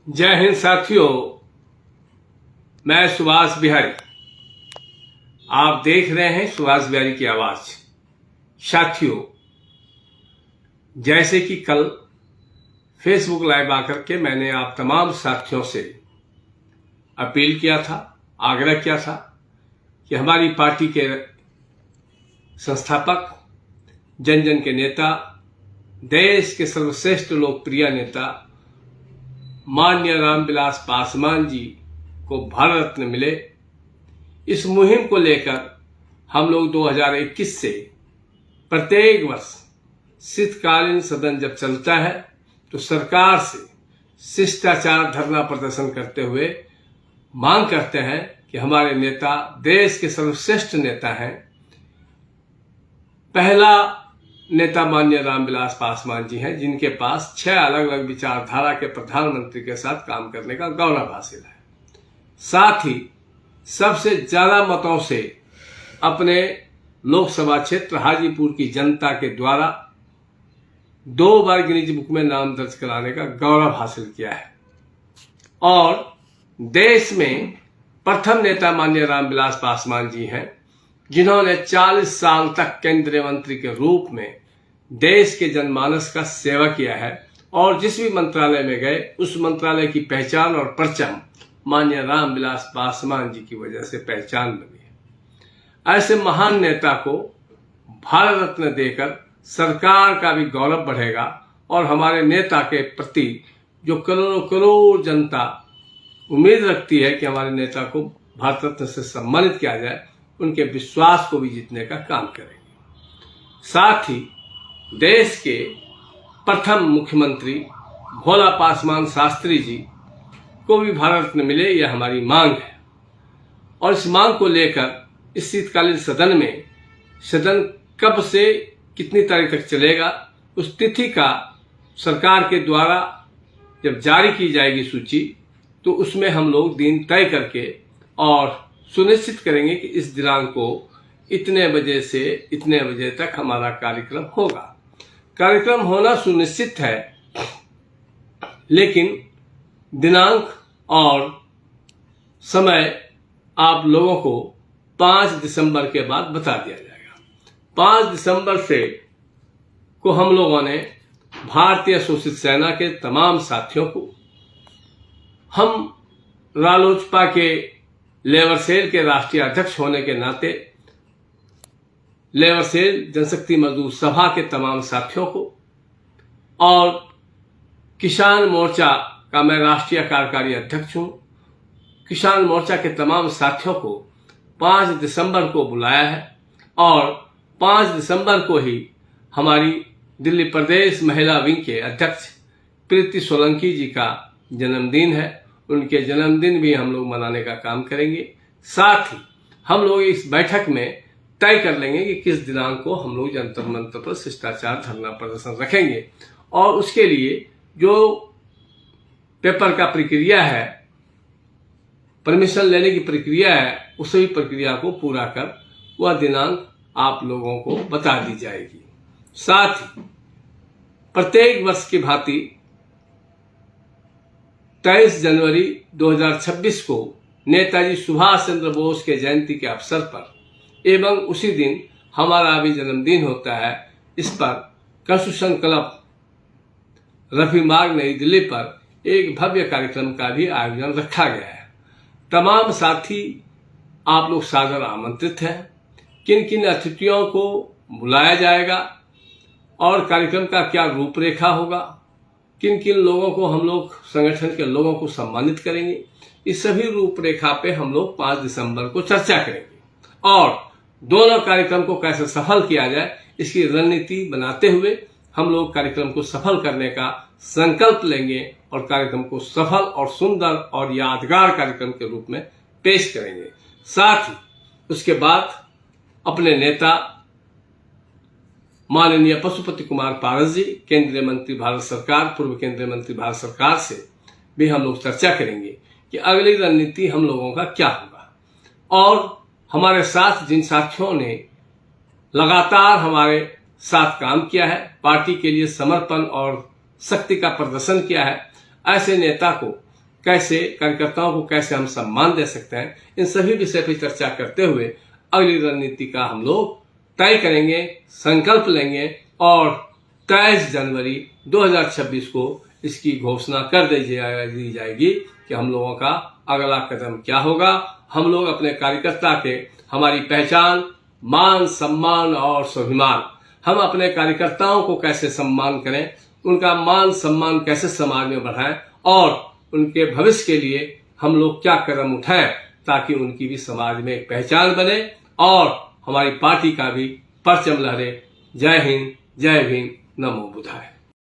जय हिंद साथियों, मैं सुभाष बिहारी। आप देख रहे हैं सुभाष बिहारी की आवाज। साथियों, जैसे कि कल फेसबुक लाइव आकर के मैंने आप तमाम साथियों से अपील किया था, आग्रह किया था कि हमारी पार्टी के संस्थापक, जन जन के नेता, देश के सर्वश्रेष्ठ लोकप्रिय नेता माननीय रामविलास पासवान जी को भारत रत्न मिले। इस मुहिम को लेकर हम लोग 2021 से प्रत्येक वर्ष शीतकालीन सदन जब चलता है तो सरकार से शिष्टाचार धरना प्रदर्शन करते हुए मांग करते हैं कि हमारे नेता देश के सर्वश्रेष्ठ नेता हैं। पहला नेता माननीय रामविलास पासवान जी हैं, जिनके पास 6 अलग अलग विचारधारा के प्रधानमंत्री के साथ काम करने का गौरव हासिल है। साथ ही सबसे ज्यादा मतों से अपने लोकसभा क्षेत्र हाजीपुर की जनता के द्वारा 2 बार गिनीज बुक में नाम दर्ज कराने का गौरव हासिल किया है और देश में प्रथम नेता माननीय रामविलास पासवान जी हैं, जिन्होंने 40 साल तक केंद्रीय मंत्री के रूप में देश के जनमानस का सेवा किया है और जिस भी मंत्रालय में गए उस मंत्रालय की पहचान और परचम माननीय रामविलास पासवान जी की वजह से पहचान बनी है। ऐसे महान नेता को भारत रत्न देकर सरकार का भी गौरव बढ़ेगा और हमारे नेता के प्रति जो करोड़ों करोड़ जनता उम्मीद रखती है कि हमारे नेता को भारत रत्न से सम्मानित किया जाए, उनके विश्वास को भी जीतने का काम करेंगे। साथ ही देश के प्रथम मुख्यमंत्री भोला पासवान शास्त्री जी को भी भारत रत्न मिले, यह हमारी मांग है। और इस मांग को लेकर इस शीतकालीन सदन में सदन कब से कितनी तारीख तक चलेगा, उस तिथि का सरकार के द्वारा जब जारी की जाएगी सूची, तो उसमें हम लोग दिन तय करके और सुनिश्चित करेंगे कि इस दिनांक को इतने बजे से इतने बजे तक हमारा कार्यक्रम होगा। कार्यक्रम होना सुनिश्चित है, लेकिन दिनांक और समय आप लोगों को 5 दिसंबर के बाद बता दिया जाएगा। 5 दिसंबर से को हम लोगों ने भारतीय शोषित सेना के तमाम साथियों को, हम रालोचपा के लेबर सेल के राष्ट्रीय अध्यक्ष होने के नाते लेबर सेल जनशक्ति मजदूर सभा के तमाम साथियों को और किसान मोर्चा का मैं राष्ट्रीय कार्यकारी अध्यक्ष हूं, किसान मोर्चा के तमाम साथियों को 5 दिसंबर को बुलाया है और 5 दिसंबर को ही हमारी दिल्ली प्रदेश महिला विंग के अध्यक्ष प्रीति सोलंकी जी का जन्मदिन है। उनके जन्मदिन भी हम लोग मनाने का काम करेंगे। साथ ही हम लोग इस बैठक में तय कर लेंगे कि किस दिनांक को हम लोग जंतर मंतर पर शिष्टाचार धरना प्रदर्शन रखेंगे और उसके लिए जो पेपर का प्रक्रिया है, परमिशन लेने की प्रक्रिया है, उस भी प्रक्रिया को पूरा कर वह दिनांक आप लोगों को बता दी जाएगी। साथ ही प्रत्येक वर्ष की भांति 23 जनवरी 2026 को नेताजी सुभाष चंद्र बोस के जयंती के अवसर पर एवं उसी दिन हमारा भी जन्मदिन होता है, इस पर कंस्टिट्यूशन क्लब रफी मार्ग नई दिल्ली पर एक भव्य कार्यक्रम का भी आयोजन रखा गया है। तमाम साथी आप लोग सादर आमंत्रित हैं। किन किन अतिथियों को बुलाया जाएगा और कार्यक्रम का क्या रूपरेखा होगा, किन किन लोगों को हम लोग संगठन के लोगों को सम्मानित करेंगे, इस सभी रूपरेखा पे हम लोग 5 दिसंबर को चर्चा करेंगे और दोनों कार्यक्रम को कैसे सफल किया जाए इसकी रणनीति बनाते हुए हम लोग कार्यक्रम को सफल करने का संकल्प लेंगे और कार्यक्रम को सफल और सुंदर और यादगार कार्यक्रम के रूप में पेश करेंगे। साथ ही उसके बाद अपने नेता माननीय पशुपति कुमार पारस जी, केंद्रीय मंत्री भारत सरकार, पूर्व केंद्रीय मंत्री भारत सरकार से भी हम लोग चर्चा करेंगे कि अगली रणनीति हम लोगों का क्या होगा। और हमारे साथ जिन साथियों ने लगातार हमारे साथ काम किया है, पार्टी के लिए समर्पण और शक्ति का प्रदर्शन किया है, ऐसे नेता को कैसे कार्यकर्ताओं को कैसे हम सम्मान दे सकते हैं, इन सभी विषय पर चर्चा करते हुए अगली रणनीति का हम लोग तय करेंगे, संकल्प लेंगे और 23 जनवरी 2026 को इसकी घोषणा कर दी जाएगी कि हम लोगों का अगला कदम क्या होगा। हम लोग अपने कार्यकर्ता के, हमारी पहचान, मान सम्मान और स्वाभिमान, हम अपने कार्यकर्ताओं को कैसे सम्मान करें, उनका मान सम्मान कैसे समाज में बढ़ाएं और उनके भविष्य के लिए हम लोग क्या कदम उठाएं ताकि उनकी भी समाज में एक पहचान बने और हमारी पार्टी का भी परचम लहरे। जय हिंद, जय भीम, नमो बुद्धाय।